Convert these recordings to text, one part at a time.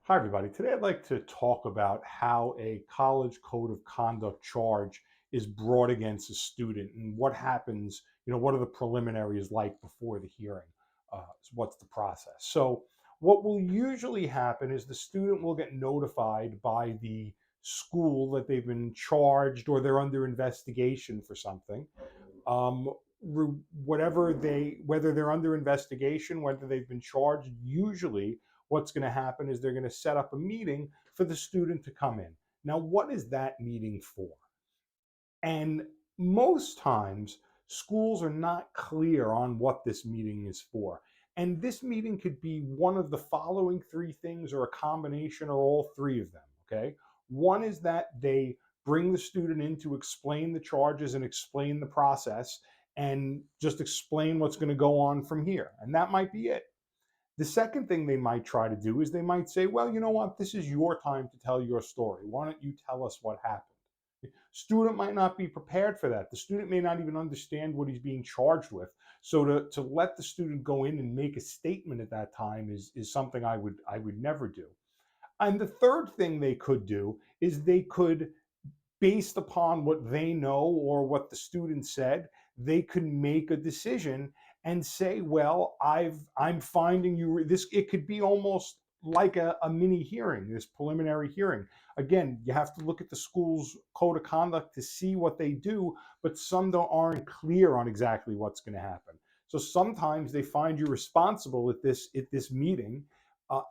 Hi, everybody. Today, I'd like to talk about how a college code of conduct charge is brought against a student and what happens. What are the preliminaries like before the hearing? What's the process? So, what will usually happen is the student will get notified by the school that they've been charged or they're under investigation for something. um, whether they're under investigation, whether they've been charged, usually what's going to happen is they're going to set up a meeting for the student to come in. Now, what is that meeting for? And most times, schools are not clear on what this meeting is for. And this meeting could be one of the following three things, or a combination, or all three of them. Okay. One is that they bring the student in to explain the charges and explain the process and just explain what's going to go on from here. And that might be it. The second thing they might try to do is they might say, well, you know what? This is your time to tell your story. Why don't you tell us what happened? Student might not be prepared for that. The student may not even understand what he's being charged with. So to let the student go in and make a statement at that time is something I would never do. And the third thing they could do is they could, based upon what they know or what the student said, they could make a decision and say, well, I'm finding you this. It could be almost like a mini hearing, this preliminary hearing. Again, you have to look at the school's code of conduct to see what they do, but some don't aren't clear on exactly what's going to happen. So sometimes they find you responsible at this meeting,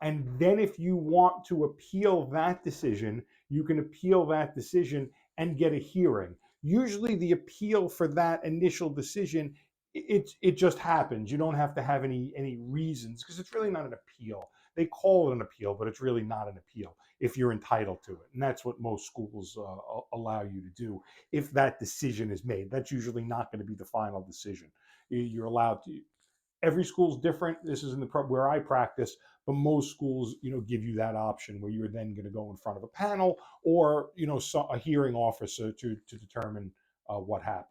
and then if you want to appeal that decision, you can appeal that decision and get a hearing. Usually, the appeal for that initial decision, it just happens. You don't have to have any reasons, because it's really not an appeal. They call it an appeal, but it's really not an appeal if you're entitled to it, and that's what most schools allow you to do. If that decision is made, that's usually not going to be the final decision. You're allowed to. Every school's different. This is in the where I practice, but most schools, give you that option where you're then going to go in front of a panel, or a hearing officer to determine what happened.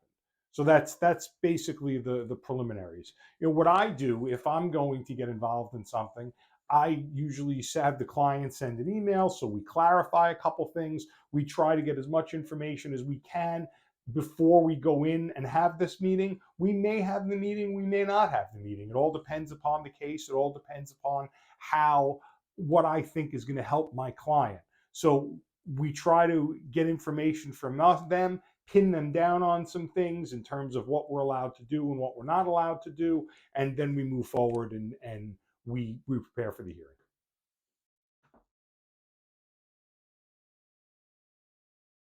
So that's basically the preliminaries. What I do if I'm going to get involved in something, I usually have the client send an email, so we clarify a couple things. We try to get as much information as we can before we go in and have this meeting. We may have the meeting, we may not have the meeting. It all depends upon the case. It all depends upon what I think is going to help my client. So we try to get information from them, pin them down on some things in terms of what we're allowed to do and what we're not allowed to do, and then we move forward and we prepare for the hearing.